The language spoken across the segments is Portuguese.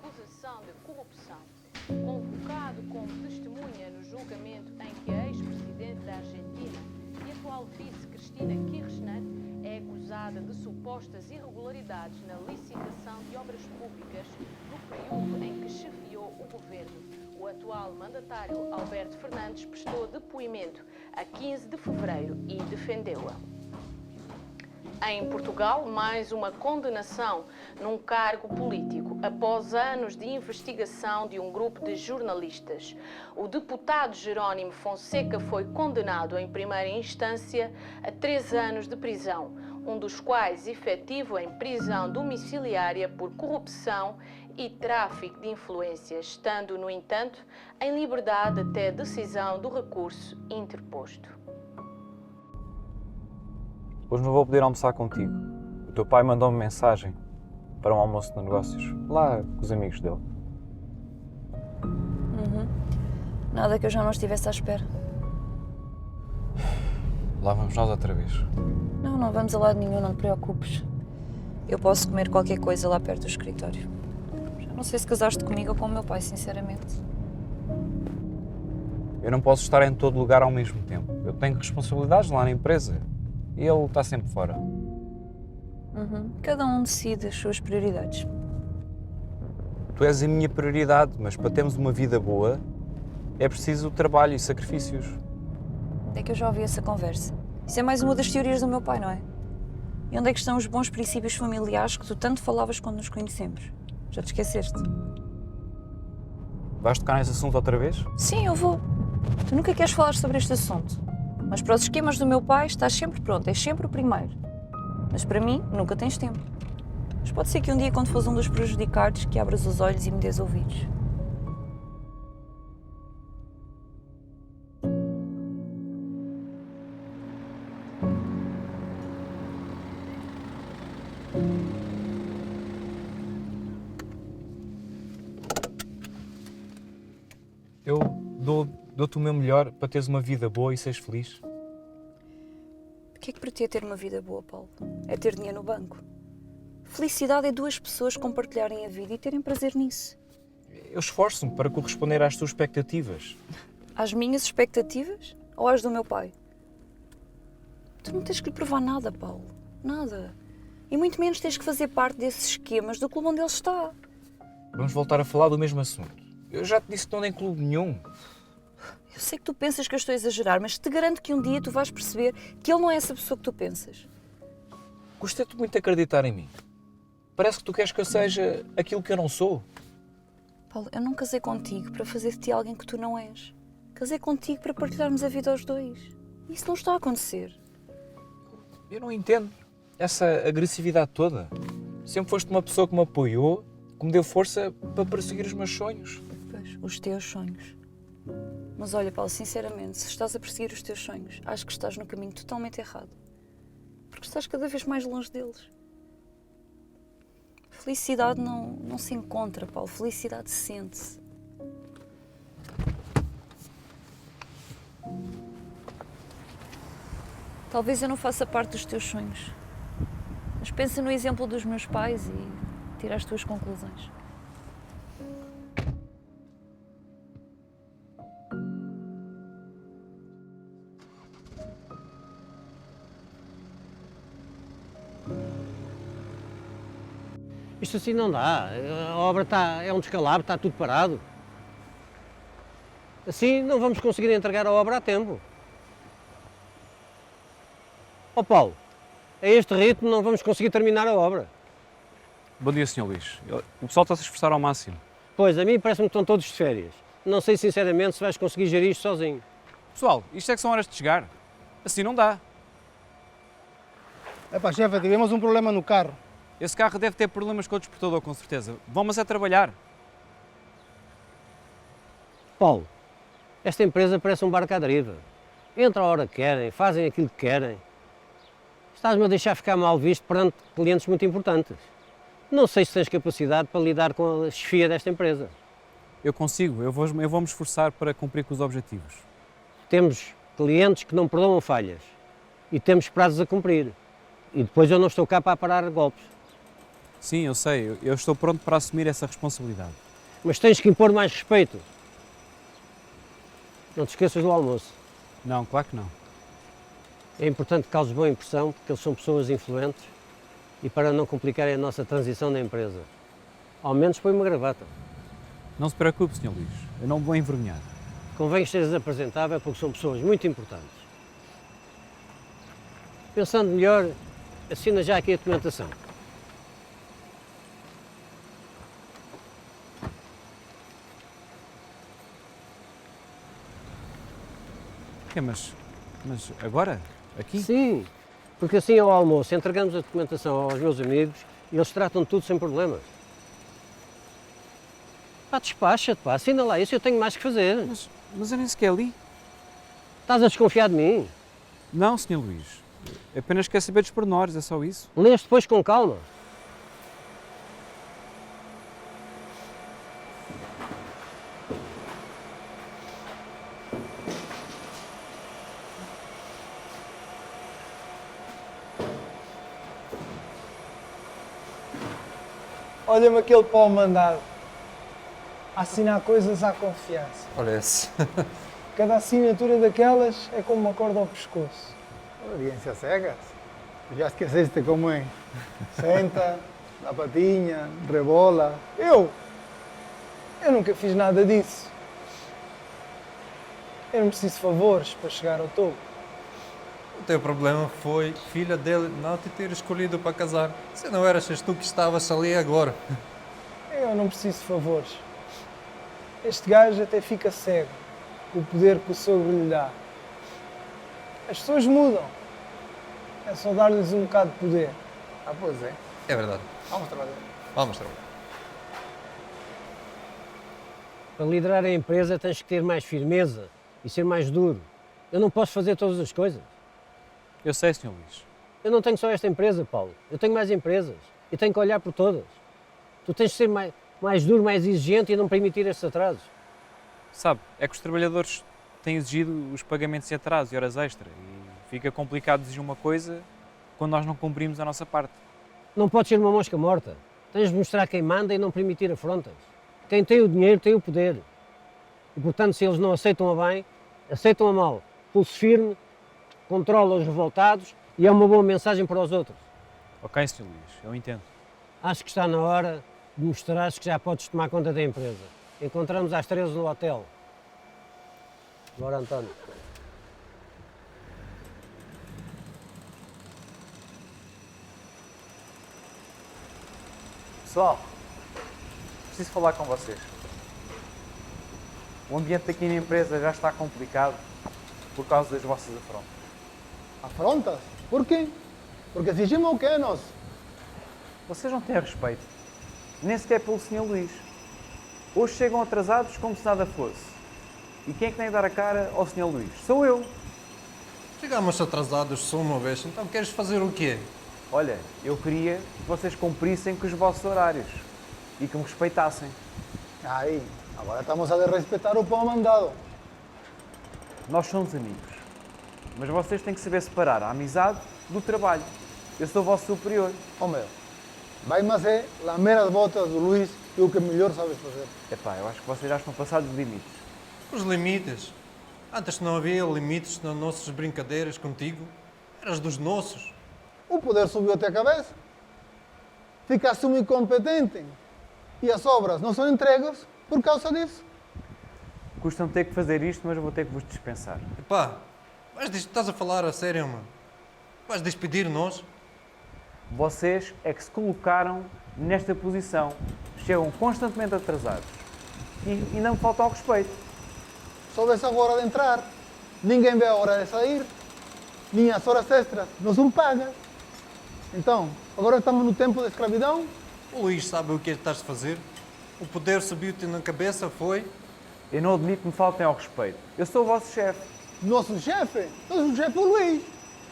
acusação de corrupção. Convocado como testemunha no julgamento em que a ex-presidente da Argentina e atual vice Cristina Kirchner é acusada de supostas irregularidades na licitação de obras públicas no período em que chefiou o governo. O atual mandatário Alberto Fernandes prestou depoimento a 15 de fevereiro e defendeu-a. Em Portugal, mais uma condenação num cargo político após anos de investigação de um grupo de jornalistas. O deputado Jerónimo Fonseca foi condenado em primeira instância a 3 anos de prisão, um dos quais efetivo em prisão domiciliária por corrupção e tráfico de influências, estando, no entanto, em liberdade até decisão do recurso interposto. Hoje não vou poder almoçar contigo. O teu pai mandou-me mensagem para um almoço de negócios, lá com os amigos dele. Nada que eu já não estivesse à espera. Lá vamos nós outra vez. Não vamos a lado nenhum, não te preocupes. Eu posso comer qualquer coisa lá perto do escritório. Já não sei se casaste comigo ou com o meu pai, sinceramente. Eu não posso estar em todo lugar ao mesmo tempo. Eu tenho responsabilidades lá na empresa. E ele está sempre fora. Cada um decide as suas prioridades. Tu és a minha prioridade, mas para termos uma vida boa é preciso trabalho e sacrifícios. É que eu já ouvi essa conversa. Isso é mais uma das teorias do meu pai, não é? E onde é que estão os bons princípios familiares que tu tanto falavas quando nos conhecemos? Já te esqueceste? Vais tocar nesse assunto outra vez? Sim, eu vou. Tu nunca queres falar sobre este assunto. Mas para os esquemas do meu pai estás sempre pronto, és sempre o primeiro. Mas para mim, nunca tens tempo. Mas pode ser que um dia, quando fores um dos prejudicados, que abras os olhos e me dês ouvidos. Eu dou-te o meu melhor para teres uma vida boa e seres feliz. O que é que para ti é ter uma vida boa, Paulo? É ter dinheiro no banco. Felicidade é 2 pessoas compartilharem a vida e terem prazer nisso. Eu esforço-me para corresponder às tuas expectativas. Às minhas expectativas ou às do meu pai? Tu não tens que lhe provar nada, Paulo. Nada. E muito menos tens que fazer parte desses esquemas do clube onde ele está. Vamos voltar a falar do mesmo assunto. Eu já te disse que não tem clube nenhum. Eu sei que tu pensas que eu estou a exagerar, mas te garanto que um dia tu vais perceber que ele não é essa pessoa que tu pensas. Custa-te muito acreditar em mim. Parece que tu queres que eu seja aquilo que eu não sou. Paulo, eu não casei contigo para fazer de ti alguém que tu não és. Casei contigo para partilharmos a vida aos dois. Isso não está a acontecer. Eu não entendo essa agressividade toda. Sempre foste uma pessoa que me apoiou, que me deu força para perseguir os meus sonhos. Pois, os teus sonhos. Mas olha, Paulo, sinceramente, se estás a perseguir os teus sonhos, acho que estás no caminho totalmente errado. Porque estás cada vez mais longe deles. Felicidade não se encontra, Paulo. Felicidade sente-se. Talvez eu não faça parte dos teus sonhos. Mas pensa no exemplo dos meus pais e tira as tuas conclusões. Isto assim não dá. A obra é um descalabro, está tudo parado. Assim não vamos conseguir entregar a obra a tempo. Ó Paulo, a este ritmo não vamos conseguir terminar a obra. Bom dia, Sr. Luís. O pessoal está a se esforçar ao máximo. Pois, a mim parece-me que estão todos de férias. Não sei sinceramente se vais conseguir gerir isto sozinho. Pessoal, isto é que são horas de chegar. Assim não dá. Epá, chefe, tivemos um problema no carro. Esse carro deve ter problemas com o despertador, com certeza. Vamos a trabalhar. Paulo, esta empresa parece um barco à deriva. Entra a hora que querem, fazem aquilo que querem. Estás-me a deixar ficar mal visto perante clientes muito importantes. Não sei se tens capacidade para lidar com a chefia desta empresa. Eu consigo, eu vou me esforçar para cumprir com os objetivos. Temos clientes que não perdoam falhas e temos prazos a cumprir. E depois eu não estou cá para parar golpes. Sim, eu sei. Eu estou pronto para assumir essa responsabilidade. Mas tens que impor mais respeito. Não te esqueças do almoço. Não, claro que não. É importante que causes boa impressão, porque eles são pessoas influentes e para não complicarem a nossa transição da empresa. Ao menos põe uma gravata. Não se preocupe, Sr. Luís. Eu não me vou envergonhar. Convém que estejas apresentável porque são pessoas muito importantes. Pensando melhor, assina já aqui a documentação. É, mas agora? Aqui? Sim, porque assim ao almoço entregamos a documentação aos meus amigos e eles tratam de tudo sem problemas. Pá, despacha-te, pá, assina lá isso, eu tenho mais que fazer. Mas eu nem sequer li. Estás a desconfiar de mim? Não, Sr. Luís. Eu apenas quero saber dos pormenores, é só isso. Lês depois com calma. Olha-me aquele pau mandado. A assinar coisas à confiança. Olha esse. Cada assinatura daquelas é como uma corda ao pescoço. Audiência cegas. Já esqueceste como é? Senta, dá patinha, rebola. Eu nunca fiz nada disso. Eu não preciso de favores para chegar ao topo. O teu problema foi filha dele não te ter escolhido para casar. Se não eras tu que estavas ali agora. Eu não preciso de favores. Este gajo até fica cego com o poder que o sogro lhe dá. As pessoas mudam. É só dar-lhes um bocado de poder. Ah, pois é. É verdade. Vamos trabalhar. Vamos trabalhar. Para liderar a empresa tens que ter mais firmeza e ser mais duro. Eu não posso fazer todas as coisas. Eu sei, Sr. Luís. Eu não tenho só esta empresa, Paulo. Eu tenho mais empresas e tenho que olhar por todas. Tu tens de ser mais duro, mais exigente e não permitir estes atrasos. Sabe, é que os trabalhadores têm exigido os pagamentos em atraso e horas extra. E fica complicado exigir uma coisa quando nós não cumprimos a nossa parte. Não podes ser uma mosca morta. Tens de mostrar quem manda e não permitir afrontas. Quem tem o dinheiro tem o poder. E, portanto, se eles não aceitam a bem, aceitam a mal. Pulso firme, controla os revoltados e é uma boa mensagem para os outros. Ok, Sr. Luís, eu entendo. Acho que está na hora de mostrares que já podes tomar conta da empresa. Encontramos às 13 no hotel. Bora, António. Pessoal, preciso falar com vocês. O ambiente aqui na empresa já está complicado por causa das vossas afrontas. Afrontas? Por quê? Porque exigimos o quê, nós? Vocês não têm respeito, nem sequer pelo Sr. Luís. Hoje chegam atrasados como se nada fosse. E quem é que tem de dar a cara ao Sr. Luís? Sou eu. Chegamos atrasados só uma vez, então queres fazer o quê? Olha, eu queria que vocês cumprissem com os vossos horários e que me respeitassem. Aí, agora estamos a desrespeitar o pão mandado. Nós somos amigos, mas vocês têm que saber separar a amizade do trabalho. Eu sou o vosso superior. Ó meu, vai-me a ser lamer as botas do Luís e o que melhor sabes fazer. Epá, eu acho que vocês já estão passados dos limites. Os limites. Antes não havia limites nas nossas brincadeiras contigo. Eras dos nossos. O poder subiu-te a cabeça. Ficaste muito incompetente. E as obras não são entregas por causa disso. Custam ter que fazer isto, mas eu vou ter que vos dispensar. Epá, estás a falar a sério, mano? Vais despedir-nos? Vocês é que se colocaram nesta posição. Chegam constantemente atrasados. E não me falta ao respeito. Só vês a hora de entrar. Ninguém vê a hora de sair. Nem as horas extras não são pagas. Então, agora estamos no tempo da escravidão. O Luís sabe o que estás a fazer? O poder subiu-te na cabeça, foi? Eu não admito que me faltem ao respeito. Eu sou o vosso chefe. Nosso chefe é o Luís.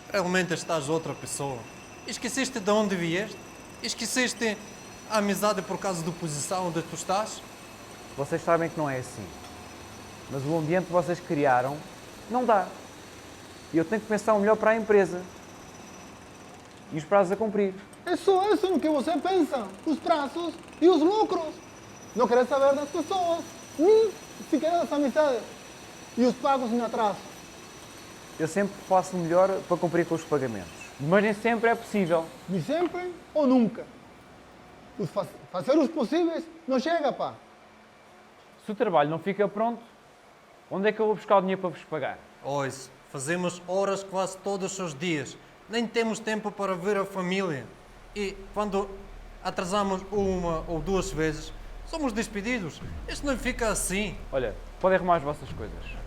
Realmente estás outra pessoa. Esqueceste de onde vieste? Esqueceste a amizade por causa da posição onde tu estás? Vocês sabem que não é assim. Mas o ambiente que vocês criaram não dá. E eu tenho que pensar o melhor para a empresa. E os prazos a cumprir. É só isso no que você pensa. Os prazos e os lucros. Não querer saber das pessoas, nem sequer das amizades. E os pagos em atraso. Eu sempre faço o melhor para cumprir com os pagamentos. Mas nem sempre é possível. De sempre ou nunca. Fazer os possíveis não chega, pá. Se o trabalho não fica pronto, onde é que eu vou buscar o dinheiro para vos pagar? Pois, fazemos horas quase todos os dias. Nem temos tempo para ver a família. E quando atrasamos uma ou duas vezes, somos despedidos. Isto não fica assim. Olha, podem arrumar as vossas coisas.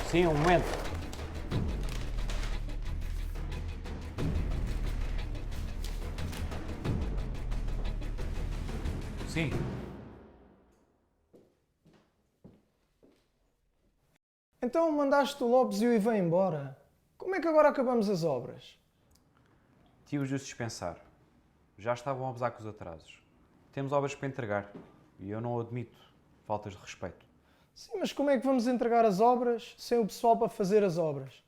Sim, um momento. Sim. Então mandaste o Lopes e o Ivan embora. Como é que agora acabamos as obras? Tive-os de dispensar. Já estavam a abusar com os atrasos. Temos obras para entregar e eu não admito faltas de respeito. Sim, mas como é que vamos entregar as obras sem o pessoal para fazer as obras?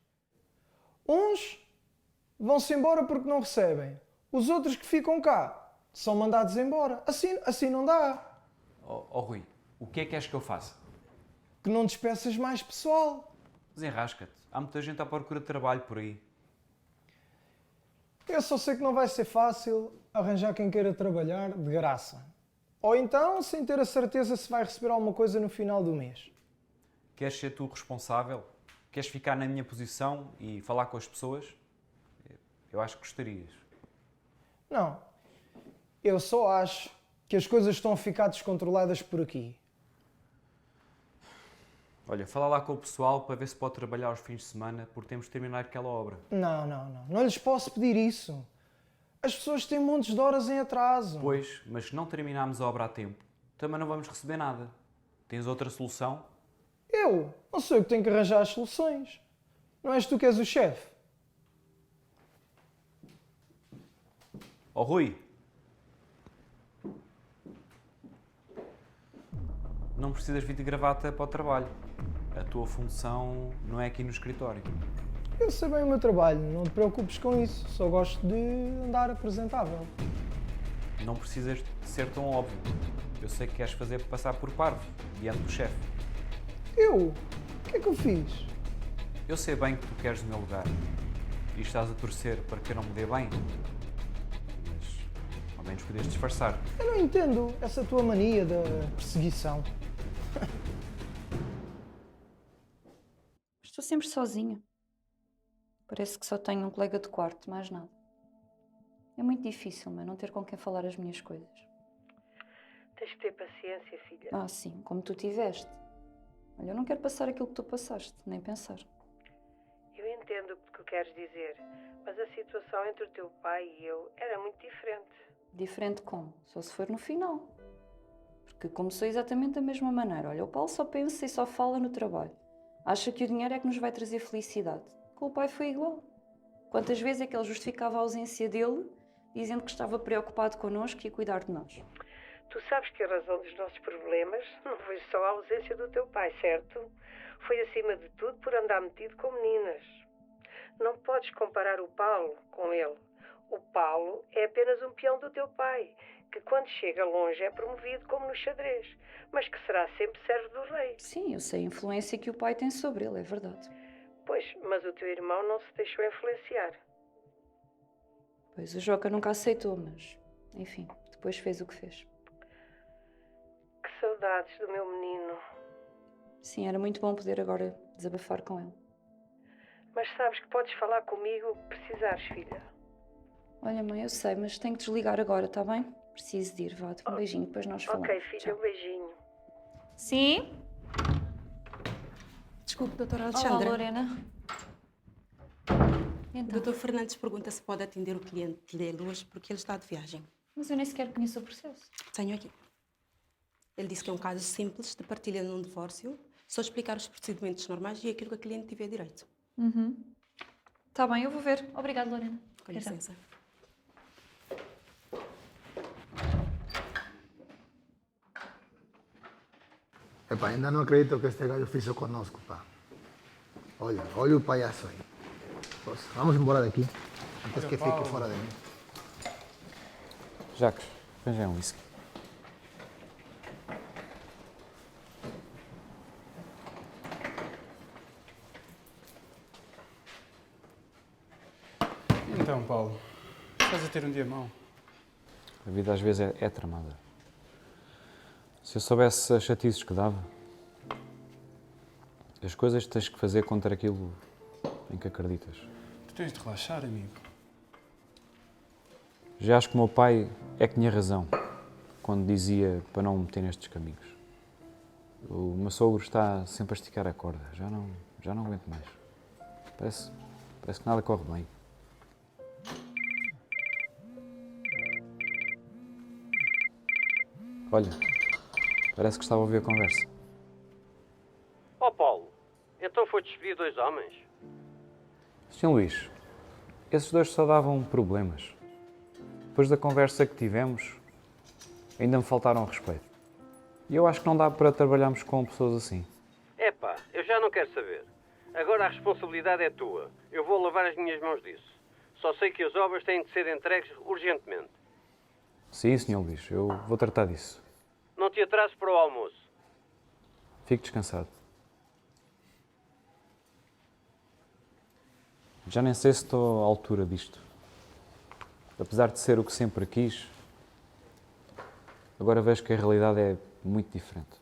Uns vão-se embora porque não recebem. Os outros que ficam cá são mandados embora. Assim não dá. Oh, Rui, o que é que queres que eu faça? Que não despeças mais pessoal. Desenrasca-te. Há muita gente à procura de trabalho por aí. Eu só sei que não vai ser fácil arranjar quem queira trabalhar de graça. Ou então sem ter a certeza se vai receber alguma coisa no final do mês. Queres ser tu responsável? Queres ficar na minha posição e falar com as pessoas? Eu acho que gostarias. Não. Eu só acho que as coisas estão a ficar descontroladas por aqui. Olha, fala lá com o pessoal para ver se pode trabalhar aos fins de semana, porque temos de terminar aquela obra. Não. Não lhes posso pedir isso. As pessoas têm montes de horas em atraso. Pois, mas se não terminarmos a obra a tempo, também não vamos receber nada. Tens outra solução? Eu? Não sou eu que tenho que arranjar as soluções. Não és tu que és o chefe. Oh, Rui! Não precisas vir de gravata para o trabalho. A tua função não é aqui no escritório. Eu sei bem o meu trabalho, não te preocupes com isso. Só gosto de andar apresentável. Não precisas de ser tão óbvio. Eu sei que queres fazer passar por parvo, diante do chefe. Eu? O que é que eu fiz? Eu sei bem que tu queres o meu lugar. E estás a torcer para que eu não me dê bem. Mas, ao menos podias disfarçar. Eu não entendo essa tua mania da perseguição. Estou sempre sozinha. Parece que só tenho um colega de quarto, mais nada. É muito difícil, mas não ter com quem falar as minhas coisas. Tens que ter paciência, filha. Ah, sim, como tu tiveste. Olha, eu não quero passar aquilo que tu passaste, nem pensar. Eu entendo o que queres dizer, mas a situação entre o teu pai e eu era muito diferente. Diferente como? Só se for no final. Porque começou exatamente da mesma maneira. Olha, o Paulo só pensa e só fala no trabalho. Acha que o dinheiro é que nos vai trazer felicidade. Com o pai foi igual. Quantas vezes é que ele justificava a ausência dele, dizendo que estava preocupado connosco e a cuidar de nós? Tu sabes que a razão dos nossos problemas não foi só a ausência do teu pai, certo? Foi, acima de tudo, por andar metido com meninas. Não podes comparar o Paulo com ele. O Paulo é apenas um peão do teu pai, que quando chega longe é promovido como no xadrez, mas que será sempre servo do rei. Sim, eu sei a influência que o pai tem sobre ele, é verdade. Pois, mas o teu irmão não se deixou influenciar. Pois, o Joca nunca aceitou, mas, enfim, depois fez o que fez. Que saudades do meu menino. Sim, era muito bom poder agora desabafar com ele. Mas sabes que podes falar comigo o que precisares, filha. Olha, mãe, eu sei, mas tenho que desligar agora, está bem? Preciso de ir, vá, um beijinho, depois nós falamos. Ok, filha, Tchau. um beijinho. Sim? Desculpe, doutora Olá, Alexandra. Lorena. O Então, Dr. Fernandes pergunta se pode atender o cliente dele hoje porque ele está de viagem. mas eu nem sequer conheço o processo. Tenho aqui. Ele disse que é um caso simples de partilha num divórcio, só explicar os procedimentos normais e aquilo que a cliente tiver direito. Tá bem, eu vou ver. Obrigada, Lorena. Com Até já. licença. Epá, ainda não acredito que este gajo fez isso conosco, pá. Olha o palhaço aí. Poxa, vamos embora daqui, antes que fique fora de mim. Jacques, arranjei um whisky. Então, Paulo, estás a ter um dia mau? A vida às vezes é tramada. Se eu soubesse as chatices que dava, as coisas que tens que fazer contra aquilo em que acreditas. Tu tens de relaxar, amigo. Já acho que o meu pai é que tinha razão quando dizia para não me meter nestes caminhos. O meu sogro está sempre a esticar a corda. Já não aguento mais. Parece que nada corre bem. Olha, parece que estava a ouvir a conversa. Ó Paulo, então foi despedir 2 homens? Sr. Luís, esses dois só davam problemas. Depois da conversa que tivemos, ainda me faltaram ao respeito. E eu acho que não dá para trabalharmos com pessoas assim. Epá, eu já não quero saber. Agora a responsabilidade é tua. Eu vou lavar as minhas mãos disso. Só sei que as obras têm de ser entregues urgentemente. Sim, Sr. Luís, eu vou tratar disso. Não te atrases para o almoço. Fique descansado. Já nem sei se estou à altura disto. Apesar de ser o que sempre quis, agora vejo que a realidade é muito diferente.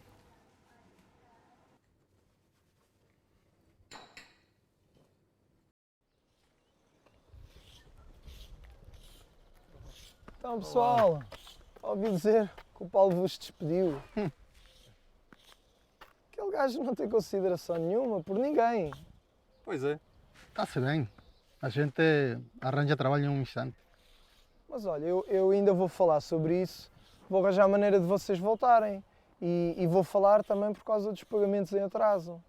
Então, pessoal, ouvi dizer que o Paulo vos despediu. Aquele gajo não tem consideração nenhuma por ninguém. Pois é. Está-se bem. A gente arranja trabalho em um instante. Mas olha, eu ainda vou falar sobre isso. Vou arranjar a maneira de vocês voltarem. E vou falar também por causa dos pagamentos em atraso.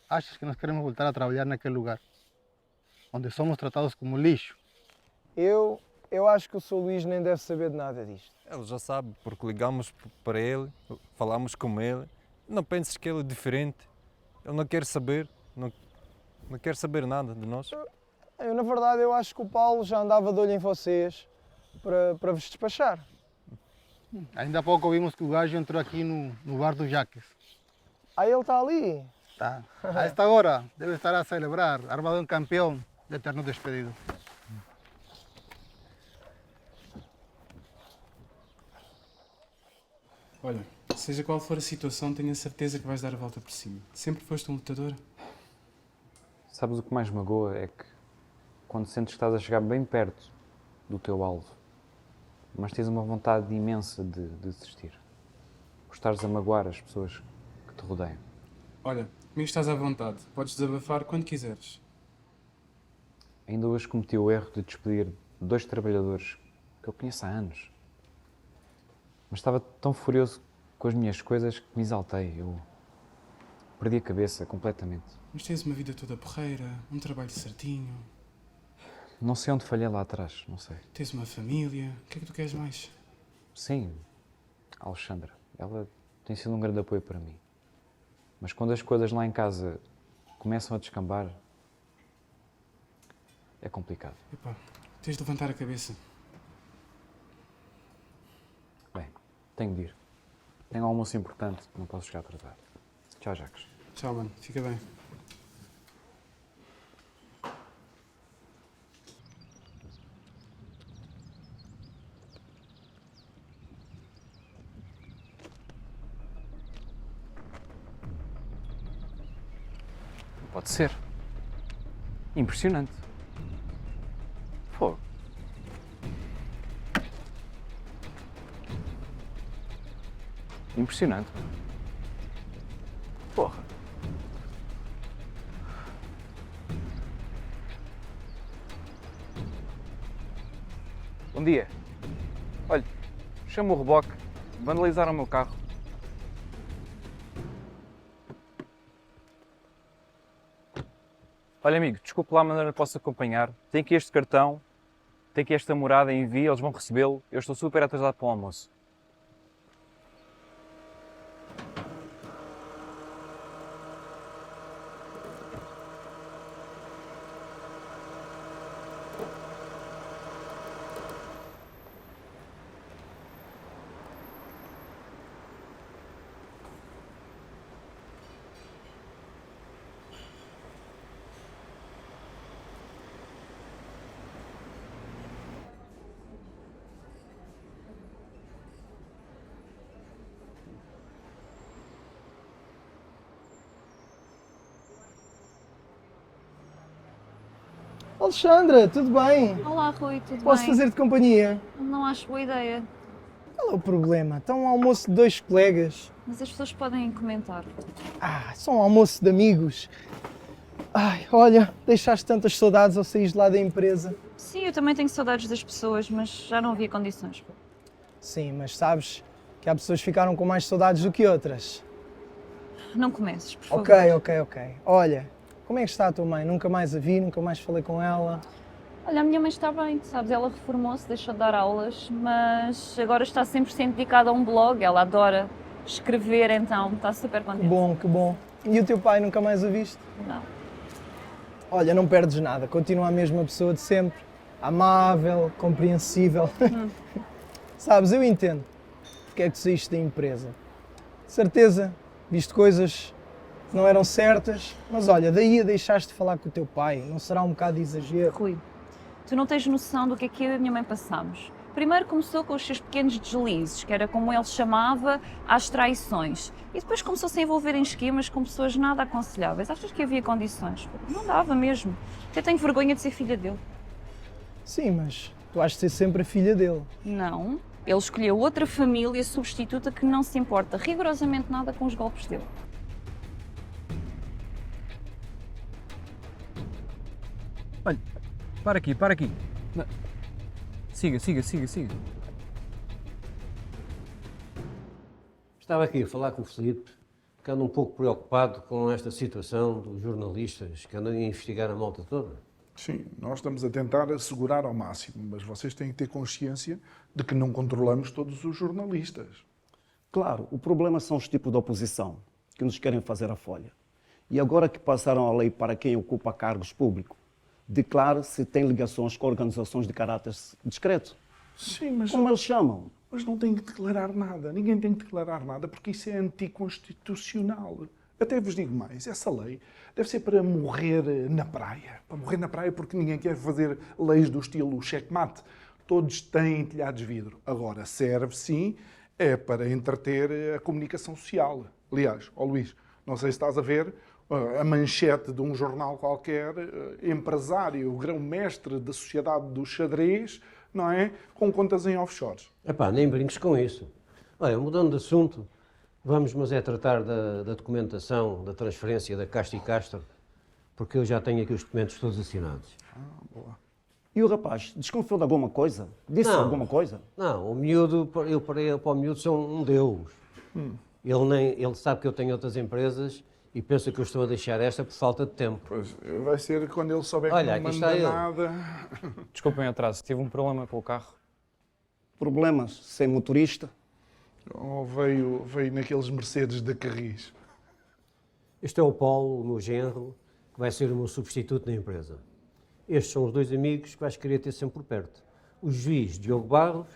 Achas que nós queremos voltar a trabalhar naquele lugar? Onde somos tratados como lixo? Eu acho que o Sr. Luís nem deve saber de nada disto. Ele já sabe, porque ligamos para ele, falamos com ele. Não penses que ele é diferente. Ele não quer saber, não quer saber nada de nós. Na verdade, eu acho que o Paulo já andava de olho em vocês para vos despachar. Ainda há pouco ouvimos que o gajo entrou aqui no bar do Jaques. Ah, ele está ali? Tá. A esta hora deve estar a celebrar, armado um campeão de eterno despedido. Olha, seja qual for a situação, tenho a certeza que vais dar a volta por cima. Sempre foste um lutador. Sabes o que mais magoa é que quando sentes que estás a chegar bem perto do teu alvo, mas tens uma vontade imensa de desistir. Por estares a magoar as pessoas que te rodeiam. Olha, comigo estás à vontade. Podes desabafar quando quiseres. Ainda hoje cometi o erro de despedir 2 trabalhadores que eu conheço há anos. Mas estava tão furioso com as minhas coisas que me exaltei. Eu perdi a cabeça completamente. Mas tens uma vida toda porreira, um trabalho certinho. Não sei onde falhei lá atrás, não sei. Tens uma família. O que é que tu queres mais? Sim, a Alexandra. Ela tem sido um grande apoio para mim. Mas quando as coisas lá em casa começam a descambar, é complicado. Epá, tens de levantar a cabeça. Bem, tenho de ir. Tenho um almoço importante, não posso chegar atrasado. Tchau, Jacques. Tchau, mano. Fica bem. Pode ser. Impressionante. Fogo. Impressionante. Porra. Bom dia. Olha, chama o reboque, vandalizaram o meu carro. Olha, amigo, desculpe lá a maneira que posso acompanhar. Tem aqui este cartão, tem aqui esta morada, envia, eles vão recebê-lo. Eu estou super atrasado para o almoço. Alexandra, tudo bem? Olá, Rui, tudo Posso bem? fazer-te companhia? Não acho boa ideia, Qual é o problema? Está um almoço de 2 colegas. mas as pessoas podem comentar. Só um almoço de amigos. Ai, olha, deixaste tantas saudades ao sair de lá da empresa. Sim, eu também tenho saudades das pessoas, mas já não havia condições. Sim, mas sabes que há pessoas que ficaram com mais saudades do que outras. Não comeces, por favor. Ok. Olha, como é que está a tua mãe? Nunca mais a vi, nunca mais falei com ela. Olha, a minha mãe está bem, sabes? Ela reformou-se, deixou de dar aulas, mas agora está 100% dedicada a um blog. Ela adora escrever, então está super contente. Que bom. E o teu pai, nunca mais o viste? Não. Olha, não perdes nada, continua a mesma pessoa de sempre. Amável, compreensível. Sabes, eu entendo porque é que tu saíste da empresa. De certeza, viste coisas que não eram certas, mas olha, daí a deixaste de falar com o teu pai, não será um bocado de exagero? Rui, tu não tens noção do que é que eu e a minha mãe passámos. Primeiro começou com os seus pequenos deslizes, que era como ele chamava, às traições. E depois começou-se a envolver em esquemas com pessoas nada aconselháveis. Achas que havia condições? Não dava mesmo. Eu tenho vergonha de ser filha dele. Sim, mas tu has de ser sempre a filha dele. Não. Ele escolheu outra família substituta que não se importa rigorosamente nada com os golpes dele. Olha, para aqui. Siga. Estava aqui a falar com o Filipe, que anda um pouco preocupado com esta situação dos jornalistas que andam a investigar a malta toda. Sim, nós estamos a tentar assegurar ao máximo, mas vocês têm que ter consciência de que não controlamos todos os jornalistas. Claro, o problema são os tipos de oposição que nos querem fazer a folha. E agora que passaram a lei para quem ocupa cargos públicos, declare se tem ligações com organizações de caráter discreto. Sim, mas... Como eles chamam? Mas não tem que declarar nada. Ninguém tem que declarar nada porque isso é anticonstitucional. Até vos digo mais, essa lei deve ser para morrer na praia. Para morrer na praia porque ninguém quer fazer leis do estilo checkmate. Todos têm telhados de vidro. Agora, serve sim, é para entreter a comunicação social. Aliás, Luís, não sei se estás a ver a manchete de um jornal qualquer, empresário, grão-mestre da sociedade do xadrez, não é? Com contas em offshores. Epá, nem brinques com isso. Olha, mudando de assunto, vamos mas é tratar da documentação, da transferência da Castro e Castro, porque eu já tenho aqui os documentos todos assinados. Boa. E o rapaz, desconfiou de alguma coisa? Disse alguma coisa? Não, o miúdo, eu para o miúdo sou um deus. Ele sabe que eu tenho outras empresas e pensa que eu estou a deixar esta por falta de tempo. Pois, vai ser quando ele souber que Olha, não aqui manda está ele. nada. Desculpem o atraso, tive um problema com o carro. Problemas sem motorista? Ou veio naqueles Mercedes da Carris. Este é o Paulo, o meu genro, que vai ser o meu substituto na empresa. Estes são os dois amigos que vais querer ter sempre por perto. O juiz Diogo Barros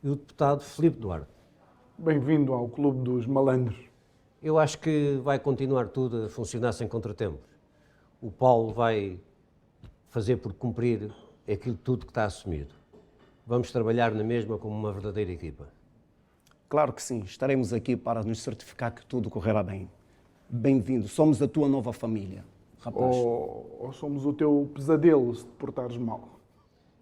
e o deputado Filipe Duarte. Bem-vindo ao Clube dos Malandros. Eu acho que vai continuar tudo a funcionar sem contratempos. O Paulo vai fazer por cumprir aquilo tudo que está assumido. Vamos trabalhar na mesma como uma verdadeira equipa. Claro que sim, estaremos aqui para nos certificar que tudo correrá bem. Bem-vindo, somos a tua nova família, rapaz. Ou somos o teu pesadelo se te portares mal.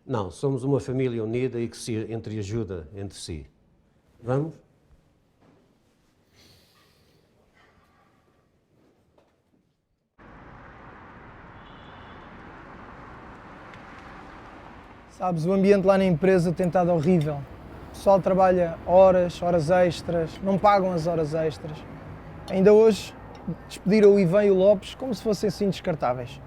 Não, somos uma família unida e que se entreajuda entre si. Vamos? Sabes, o ambiente lá na empresa tem estado horrível. O pessoal trabalha horas extras, não pagam as horas extras. Ainda hoje despediram o Ivan e o Lopes como se fossem assim descartáveis.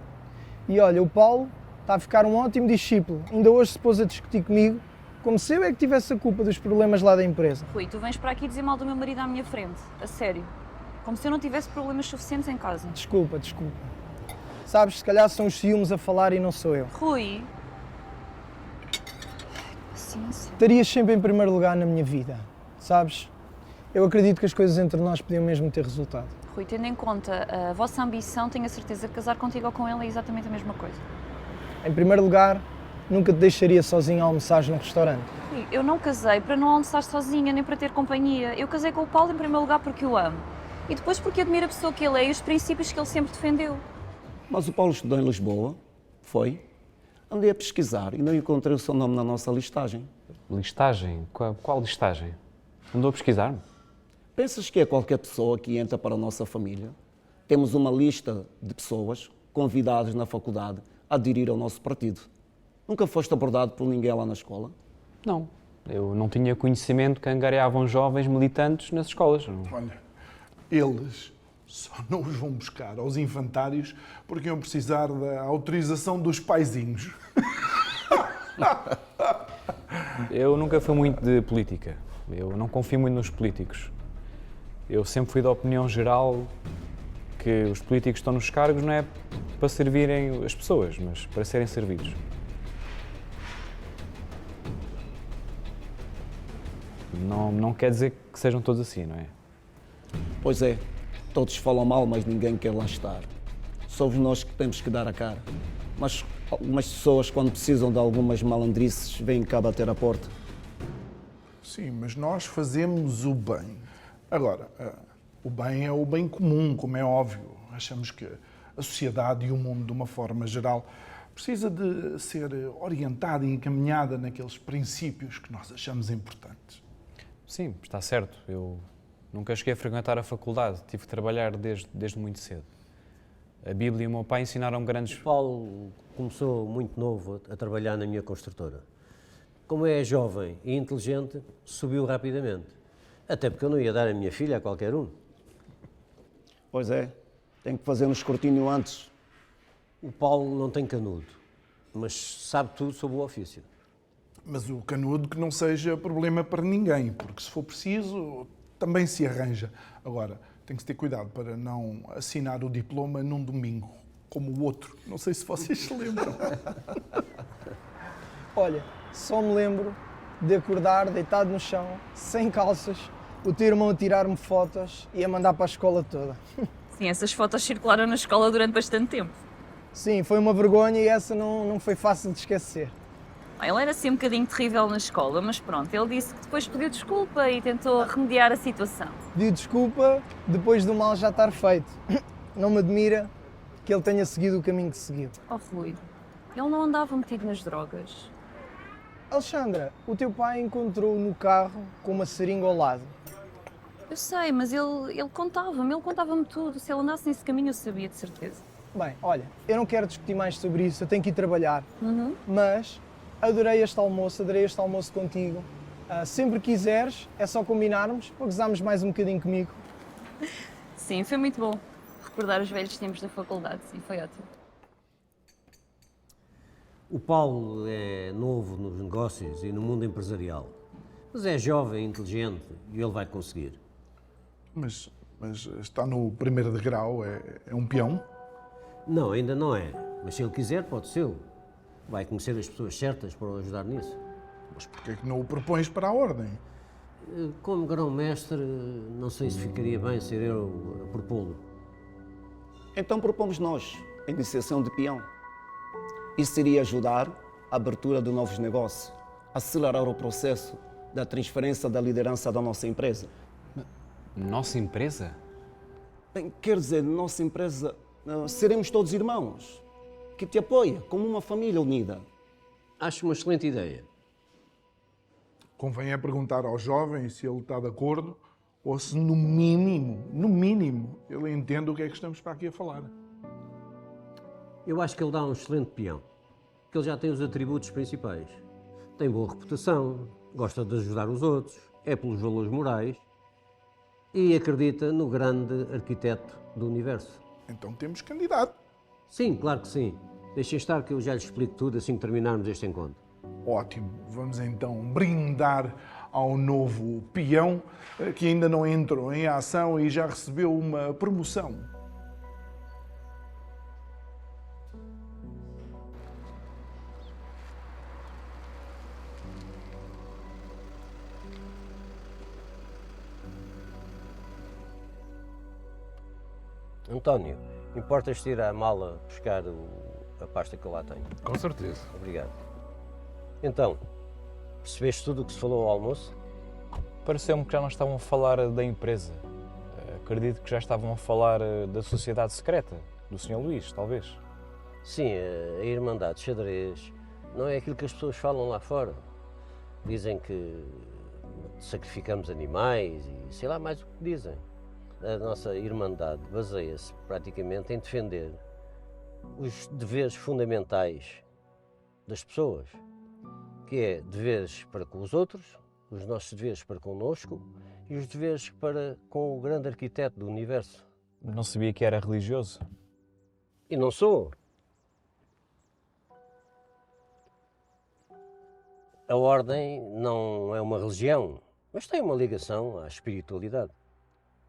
E olha, o Paulo está a ficar um ótimo discípulo. Ainda hoje se pôs a discutir comigo como se eu é que tivesse a culpa dos problemas lá da empresa. Rui, tu vens para aqui dizer mal do meu marido à minha frente. A sério. Como se eu não tivesse problemas suficientes em casa. Desculpa. Sabes, se calhar são os ciúmes a falar e não sou eu. Rui. Paciência. Estarias sempre em primeiro lugar na minha vida, sabes? Eu acredito que as coisas entre nós podiam mesmo ter resultado. Rui, tendo em conta a vossa ambição, tenho a certeza que casar contigo ou com ele é exatamente a mesma coisa. Em primeiro lugar, nunca te deixaria sozinho a almoçar num restaurante. Rui, eu não casei para não almoçar sozinha, nem para ter companhia. Eu casei com o Paulo em primeiro lugar porque o amo. E depois porque admiro a pessoa que ele é e os princípios que ele sempre defendeu. Mas o Paulo estudou em Lisboa, foi? Andei a pesquisar e não encontrei o seu nome na nossa listagem. Listagem? Qual listagem? Andou a pesquisar-me? Pensas que é qualquer pessoa que entra para a nossa família? Temos uma lista de pessoas convidadas na faculdade a aderir ao nosso partido. Nunca foste abordado por ninguém lá na escola? Não. Eu não tinha conhecimento que angariavam jovens militantes nas escolas. Olha, eles só não os vão buscar aos infantários porque iam precisar da autorização dos paizinhos. Eu nunca fui muito de política. Eu não confio muito nos políticos. Eu sempre fui da opinião geral que os políticos estão nos cargos não é para servirem as pessoas, mas para serem servidos. Não quer dizer que sejam todos assim, não é? Pois é, todos falam mal, mas ninguém quer lá estar. Somos nós que temos que dar a cara. Mas algumas pessoas, quando precisam de algumas malandrices, vêm cá bater a porta. Sim, mas nós fazemos o bem. Agora, o bem é o bem comum, como é óbvio. Achamos que a sociedade e o mundo, de uma forma geral, precisa de ser orientada e encaminhada naqueles princípios que nós achamos importantes. Sim, está certo. Eu nunca cheguei a frequentar a faculdade. Tive que trabalhar desde muito cedo. A Bíblia e o meu pai ensinaram grandes... O Paulo começou muito novo a trabalhar na minha construtora. Como é jovem e inteligente, subiu rapidamente. Até porque eu não ia dar a minha filha a qualquer um. Pois é, tem que fazer um escrutínio antes. O Paulo não tem canudo, mas sabe tudo sobre o ofício. Mas o canudo que não seja problema para ninguém, porque se for preciso, também se arranja. Agora, tem que se ter cuidado para não assinar o diploma num domingo, como o outro. Não sei se vocês se lembram. Olha, só me lembro de acordar deitado no chão, sem calças, o teu irmão a tirar-me fotos e a mandar para a escola toda. Sim, essas fotos circularam na escola durante bastante tempo. Sim, foi uma vergonha e essa não foi fácil de esquecer. Ele era assim um bocadinho terrível na escola, mas pronto, ele disse que depois pediu desculpa e tentou remediar a situação. Pediu desculpa depois do mal já estar feito. Não me admira que ele tenha seguido o caminho que seguiu. Oh, Rui, ele não andava metido nas drogas. Alexandra, o teu pai encontrou-o no carro com uma seringa ao lado. Eu sei, mas ele contava-me tudo. Se ele andasse nesse caminho, eu sabia de certeza. Bem, olha, eu não quero discutir mais sobre isso, eu tenho que ir trabalhar. Uhum. Mas adorei este almoço contigo. Sempre que quiseres, é só combinarmos para gozarmos mais um bocadinho comigo. Sim, foi muito bom. Recordar os velhos tempos da faculdade, sim, foi ótimo. O Paulo é novo nos negócios e no mundo empresarial, mas é jovem, inteligente e ele vai conseguir. Mas está no primeiro degrau, é um peão? Não, ainda não é, mas se ele quiser pode ser. Vai conhecer as pessoas certas para o ajudar nisso. Mas porquê é que não o propões para a ordem? Como grão-mestre, não sei se ficaria bem ser eu a propô-lo. Então propomos nós a iniciação de peão. Isso seria ajudar a abertura de novos negócios, acelerar o processo da transferência da liderança da nossa empresa. Nossa empresa? Bem, quer dizer, nossa empresa, seremos todos irmãos, que te apoia como uma família unida. Acho uma excelente ideia. Convém é perguntar ao jovem se ele está de acordo ou se, no mínimo, ele entende o que é que estamos para aqui a falar. Eu acho que ele dá um excelente peão. porque ele já tem os atributos principais. Tem boa reputação, gosta de ajudar os outros, é pelos valores morais e acredita no grande arquiteto do universo. Então temos candidato. Sim, claro que sim. Deixem estar que eu já lhes explico tudo assim que terminarmos este encontro. Ótimo. Vamos então brindar ao novo peão que ainda não entrou em ação e já recebeu uma promoção. António, importas-te ir à mala buscar a pasta que eu lá tenho? Com certeza. Obrigado. Então, percebeste tudo o que se falou ao almoço? Pareceu-me que já não estavam a falar da empresa. Acredito que já estavam a falar da sociedade secreta, do Sr. Luís, talvez. Sim, a Irmandade de Xadrez não é aquilo que as pessoas falam lá fora. Dizem que sacrificamos animais e sei lá mais o que dizem. A nossa Irmandade baseia-se praticamente em defender os deveres fundamentais das pessoas, que é deveres para com os outros, os nossos deveres para connosco e os deveres para com o grande arquiteto do universo. Não sabia que era religioso. E não sou. A ordem não é uma religião, mas tem uma ligação à espiritualidade.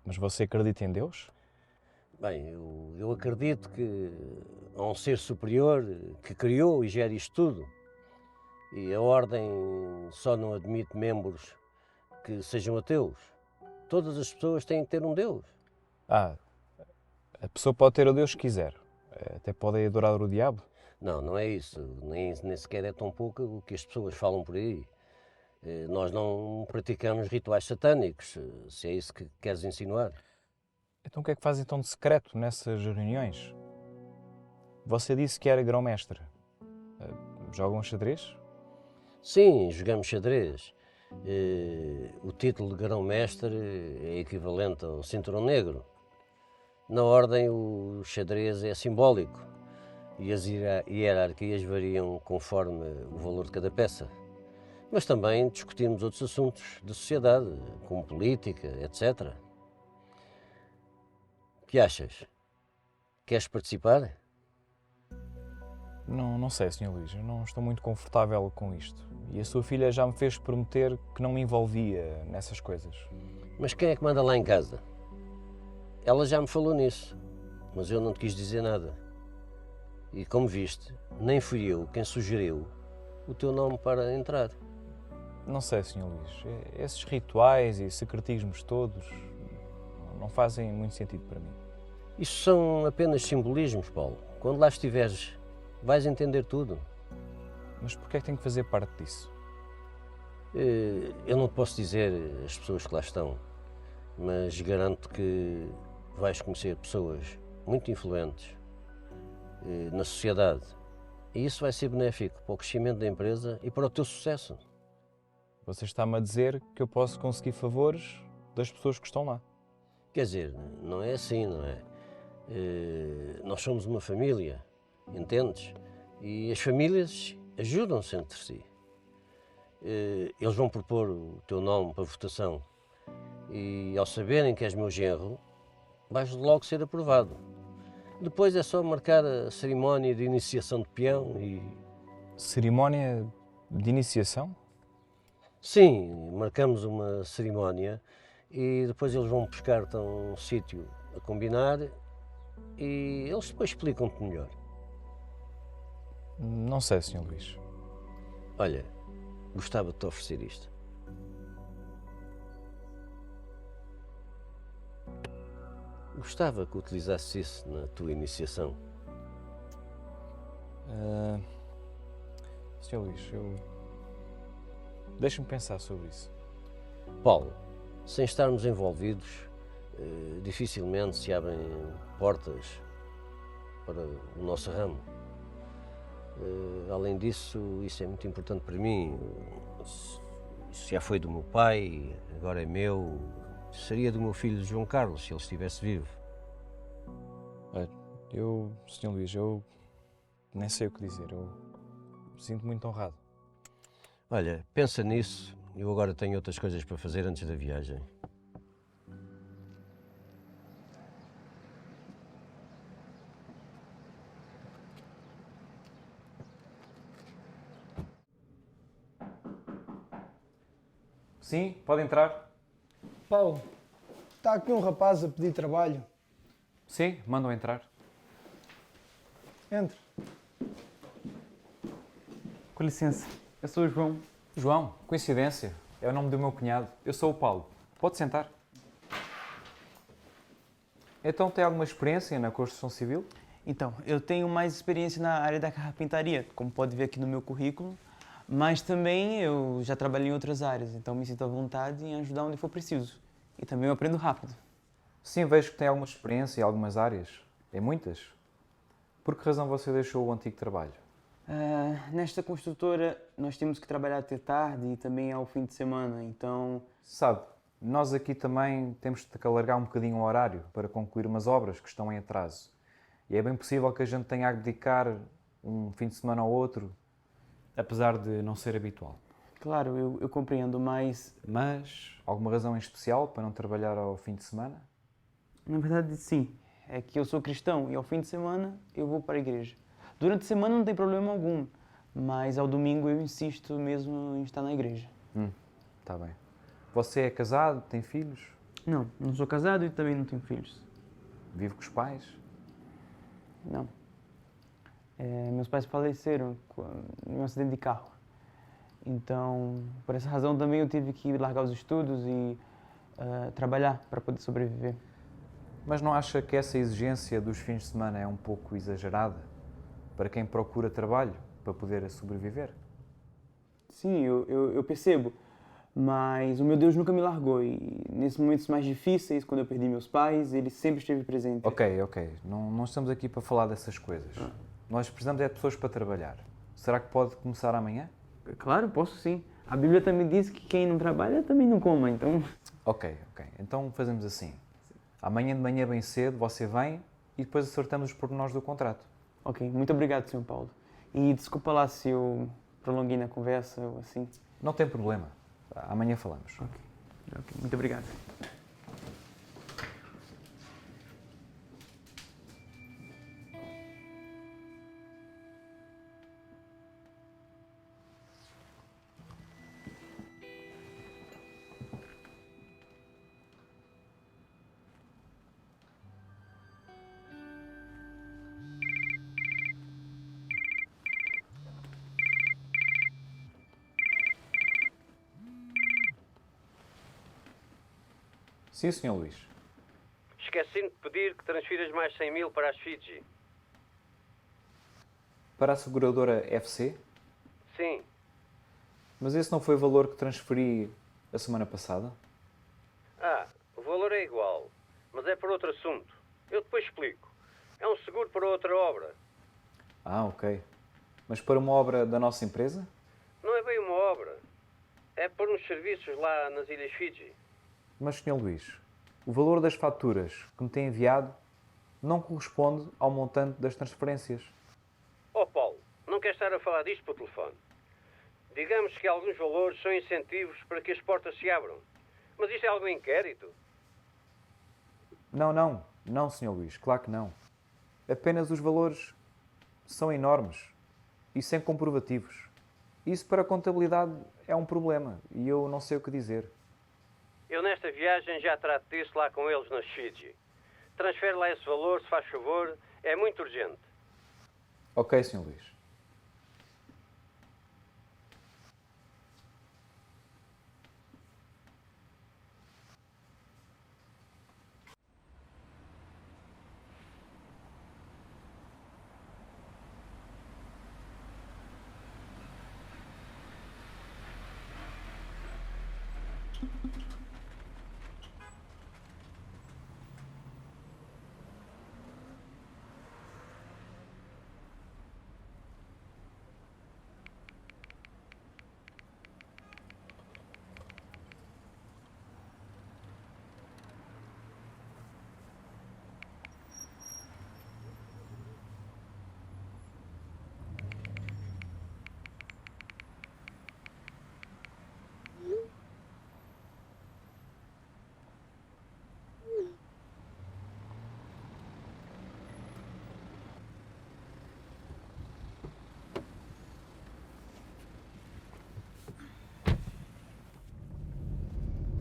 Mas você acredita em Deus? Bem, eu acredito que há um ser superior que criou e gera isto tudo. E a ordem só não admite membros que sejam ateus. Todas as pessoas têm que ter um Deus. A pessoa pode ter o Deus que quiser. Até pode adorar o diabo. Não é isso. Nem sequer é tão pouco o que as pessoas falam por aí. Nós não praticamos rituais satânicos, se é isso que queres insinuar. Então o que é que fazem tão de secreto nessas reuniões? Você disse que era grão-mestre. Jogam xadrez? Sim, jogamos xadrez. O título de grão-mestre é equivalente ao cinturão negro. Na ordem, o xadrez é simbólico e as hierarquias variam conforme o valor de cada peça. Mas também discutimos outros assuntos da sociedade, como política, etc. O que achas? Queres participar? Não sei, Sr. Luís. Eu não estou muito confortável com isto. E a sua filha já me fez prometer que não me envolvia nessas coisas. Mas quem é que manda lá em casa? Ela já me falou nisso, mas eu não te quis dizer nada. E como viste, nem fui eu quem sugeriu o teu nome para entrar. Não sei, Sr. Luís. Esses rituais e secretismos todos não fazem muito sentido para mim. Isso são apenas simbolismos, Paulo. Quando lá estiveres, vais entender tudo. Mas porquê é que tenho que fazer parte disso? Eu não te posso dizer as pessoas que lá estão, mas garanto que vais conhecer pessoas muito influentes na sociedade. E isso vai ser benéfico para o crescimento da empresa e para o teu sucesso. Você está-me a dizer que eu posso conseguir favores das pessoas que estão lá. Quer dizer, não é assim, não é? Nós somos uma família, entendes? E as famílias ajudam-se entre si. Eles vão propor o teu nome para votação e, ao saberem que és meu genro, vais logo ser aprovado. Depois é só marcar a cerimónia de iniciação de peão e... Cerimónia de iniciação? Sim, marcamos uma cerimónia e depois eles vão buscar-te a um sítio a combinar e eles depois explicam-te melhor. Não sei, Sr. Luís. Olha, gostava de te oferecer isto. Gostava que utilizasses isso na tua iniciação. Sr. Luís, deixe-me pensar sobre isso. Paulo, sem estarmos envolvidos, dificilmente se abrem portas para o nosso ramo. Além disso, isso é muito importante para mim. Isso já foi do meu pai, agora é meu. Seria do meu filho João Carlos, se ele estivesse vivo. Sr. Luís, eu nem sei o que dizer. Sinto muito honrado. Olha, pensa nisso. Eu agora tenho outras coisas para fazer antes da viagem. Sim, pode entrar. Paulo, está aqui um rapaz a pedir trabalho. Sim, mandam entrar. Entre. Com licença, eu sou o João. João, coincidência. É o nome do meu cunhado. Eu sou o Paulo. Pode sentar. Então tem alguma experiência na construção civil? Então, eu tenho mais experiência na área da carpintaria, como pode ver aqui no meu currículo, mas também eu já trabalhei em outras áreas, então me sinto à vontade em ajudar onde for preciso. E também eu aprendo rápido. Sim, vejo que tem alguma experiência em algumas áreas. Em muitas? Por que razão você deixou o antigo trabalho? Nesta construtora, nós temos que trabalhar até tarde e também ao fim de semana, então... Sabe, nós aqui também temos de alargar um bocadinho o horário para concluir umas obras que estão em atraso. E é bem possível que a gente tenha a dedicar um fim de semana ao outro, apesar de não ser habitual. Claro, eu compreendo, mas... Mas, alguma razão em especial para não trabalhar ao fim de semana? Na verdade, sim. É que eu sou cristão e ao fim de semana eu vou para a igreja. Durante a semana não tem problema algum, mas ao domingo eu insisto mesmo em estar na igreja. Tá bem. Você é casado, tem filhos? Não sou casado e também não tenho filhos. Vive com os pais? Não. Meus pais faleceram em um acidente de carro. Então, por essa razão também eu tive que largar os estudos e trabalhar para poder sobreviver. Mas não acha que essa exigência dos fins de semana é um pouco exagerada para quem procura trabalho para poder sobreviver? Sim, eu percebo. Mas o meu Deus nunca me largou e nesses momentos mais difíceis, quando eu perdi meus pais, ele sempre esteve presente. Ok. Não estamos aqui para falar dessas coisas. Nós precisamos de pessoas para trabalhar. Será que pode começar amanhã? Claro, posso sim. A Bíblia também diz que quem não trabalha também não coma, então... Ok. Então fazemos assim. Amanhã de manhã bem cedo você vem e depois acertamos os pormenores do contrato. Ok, muito obrigado, Sr. Paulo. E desculpa lá se eu prolonguei na conversa ou assim. Não tem problema. Amanhã falamos. Ok, muito obrigado. Sim, Sr. Luís. Esqueci-me de pedir que transfiras mais 100 mil para as Fiji. Para a seguradora FC? Sim. Mas esse não foi o valor que transferi a semana passada? O valor é igual, mas é para outro assunto. Eu depois explico. É um seguro para outra obra. Ok. Mas para uma obra da nossa empresa? Não é bem uma obra. É por uns serviços lá nas Ilhas Fiji. Mas, Sr. Luís, o valor das faturas que me tem enviado não corresponde ao montante das transferências. Paulo, não quero estar a falar disto por telefone. Digamos que alguns valores são incentivos para que as portas se abram. Mas isto é algum inquérito? Não, Sr. Luís, claro que não. Apenas os valores são enormes e sem comprovativos. Isso para a contabilidade é um problema e eu não sei o que dizer. Eu nesta viagem já trato disso lá com eles nas Fiji. Transfere lá esse valor, se faz favor. É muito urgente. Ok, Sr. Luís.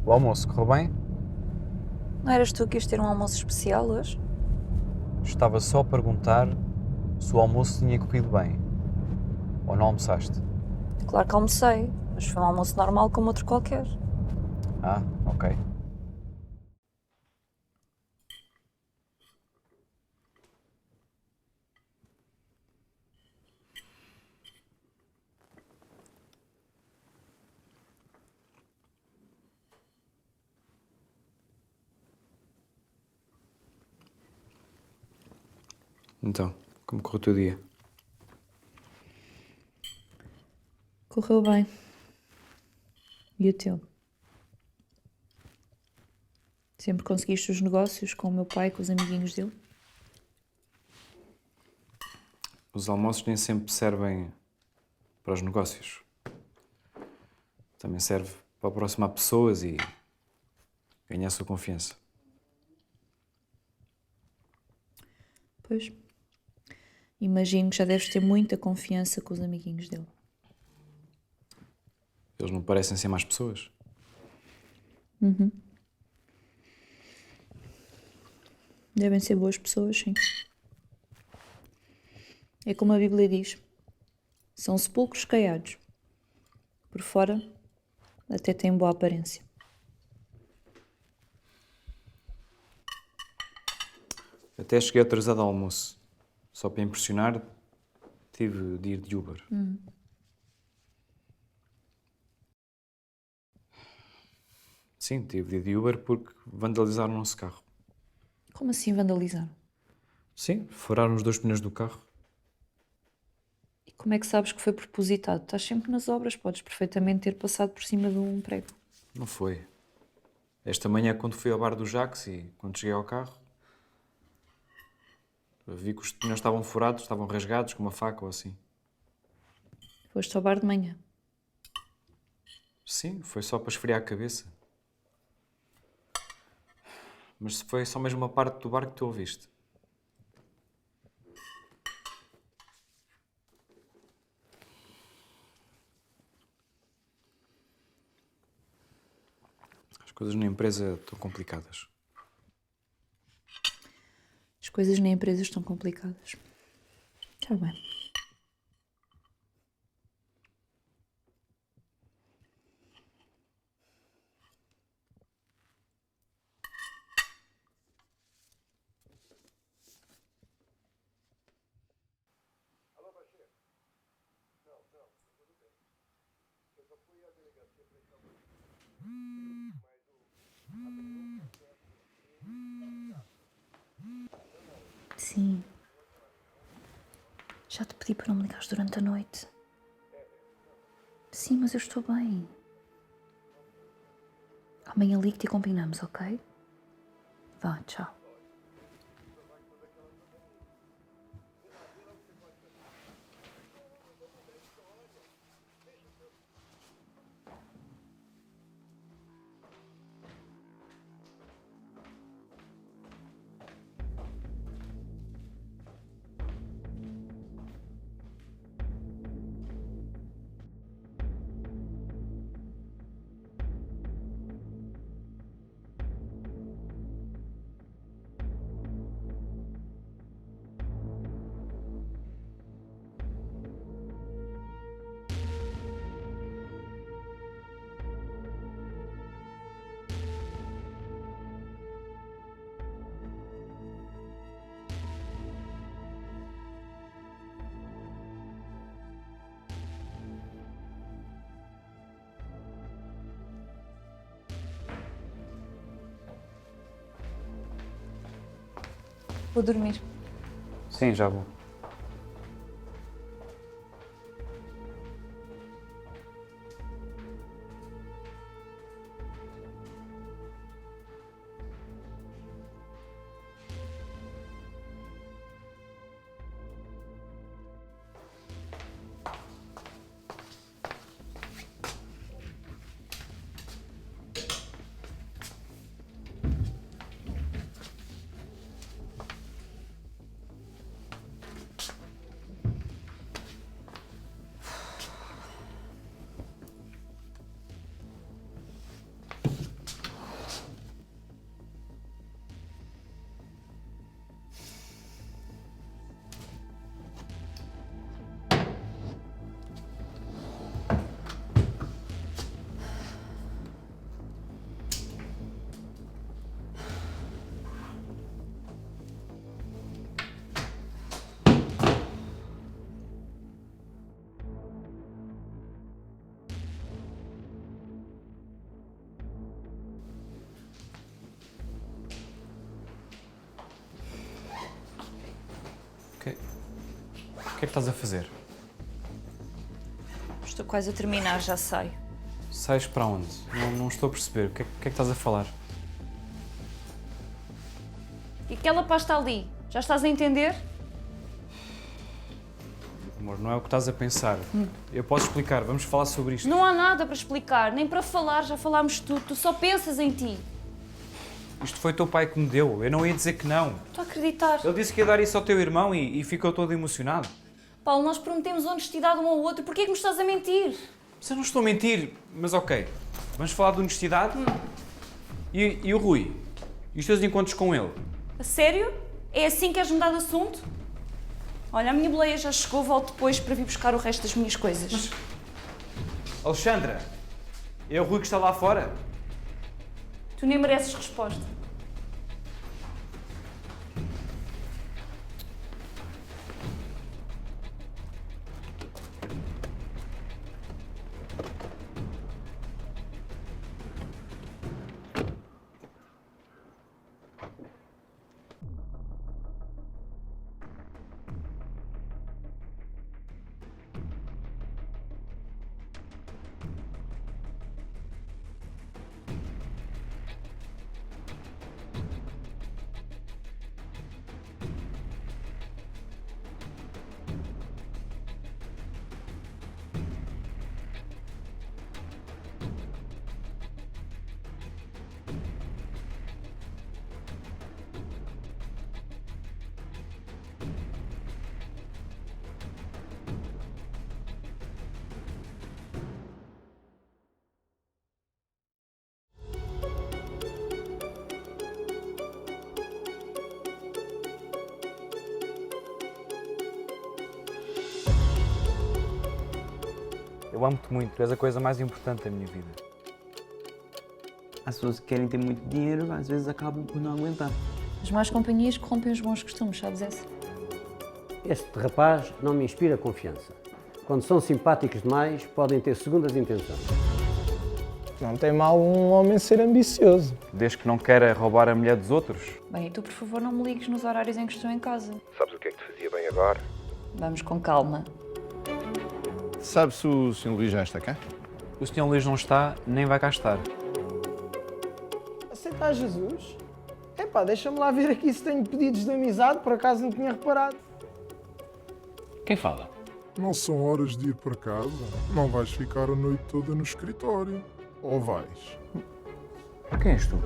O almoço correu bem? Não eras tu que ias ter um almoço especial hoje? Estava só a perguntar se o almoço tinha corrido bem. Ou não almoçaste? Claro que almocei, mas foi um almoço normal como outro qualquer. Ah, ok. Então, como correu o teu dia? Correu bem. E o teu? Sempre conseguiste os negócios com o meu pai e com os amiguinhos dele? Os almoços nem sempre servem para os negócios. Também serve para aproximar pessoas e ganhar a sua confiança. Pois. Imagino que já deves ter muita confiança com os amiguinhos dele. Eles não parecem ser más pessoas. Uhum. Devem ser boas pessoas, sim. É como a Bíblia diz. São sepulcros caiados. Por fora, até têm boa aparência. Até cheguei atrasado ao almoço. Só para impressionar, tive de ir de Uber. Sim, tive de ir de Uber porque vandalizaram o nosso carro. Como assim vandalizaram? Sim, furaram os 2 pneus do carro. E como é que sabes que foi propositado? Estás sempre nas obras, podes perfeitamente ter passado por cima de um prego. Não foi. Esta manhã, quando fui ao bar do Jacques e quando cheguei ao carro, vi que os pneus estavam furados, estavam rasgados com uma faca ou assim. Foste ao bar de manhã. Sim, foi só para esfriar a cabeça. Mas foi só mesmo uma parte do bar que tu ouviste. As coisas na empresa estão complicadas. As coisas na empresa estão complicadas. Está bem. Sim. Já te pedi para não me ligares durante a noite. Sim, mas eu estou bem. Amanhã ligo-te e combinamos, ok? Vá, tchau. Vou dormir. Sim, já vou. que é que estás a fazer? Estou quase a terminar, já sei. Sais para onde? Não estou a perceber. O que é que estás a falar? E aquela pasta ali, já estás a entender? Amor, não é o que estás a pensar. Eu posso explicar, vamos falar sobre isto. Não há nada para explicar, nem para falar, já falámos tudo. Tu só pensas em ti. Isto foi teu pai que me deu, eu não ia dizer que não. Estou a acreditar. Ele disse que ia dar isso ao teu irmão e ficou todo emocionado. Paulo, nós prometemos honestidade um ao outro, porquê é que me estás a mentir? Mas eu não estou a mentir, mas ok. Vamos falar de honestidade? E o Rui? E os teus encontros com ele? A sério? É assim que queres mudar de assunto? Olha, a minha boleia já chegou, volto depois para vir buscar o resto das minhas coisas. Alexandra, é o Rui que está lá fora? Tu nem mereces resposta. Eu amo-te muito, tu és a coisa mais importante da minha vida. As pessoas que querem ter muito dinheiro, às vezes acabam por não aguentar. As más companhias corrompem os bons costumes, sabes essa? Este rapaz não me inspira confiança. Quando são simpáticos demais, podem ter segundas intenções. Não tem mal um homem ser ambicioso. Desde que não queira roubar a mulher dos outros. Bem, e tu, por favor, não me ligues nos horários em que estou em casa. Sabes o que é que te fazia bem agora? Vamos com calma. Sabe se o Sr. Luís já está cá? O Sr. Luís não está, nem vai cá estar. Aceitar Jesus? Epá, deixa-me lá ver aqui se tenho pedidos de amizade, por acaso não tinha reparado. Quem fala? Não são horas de ir para casa? Não vais ficar a noite toda no escritório? Ou vais? Quem és tu?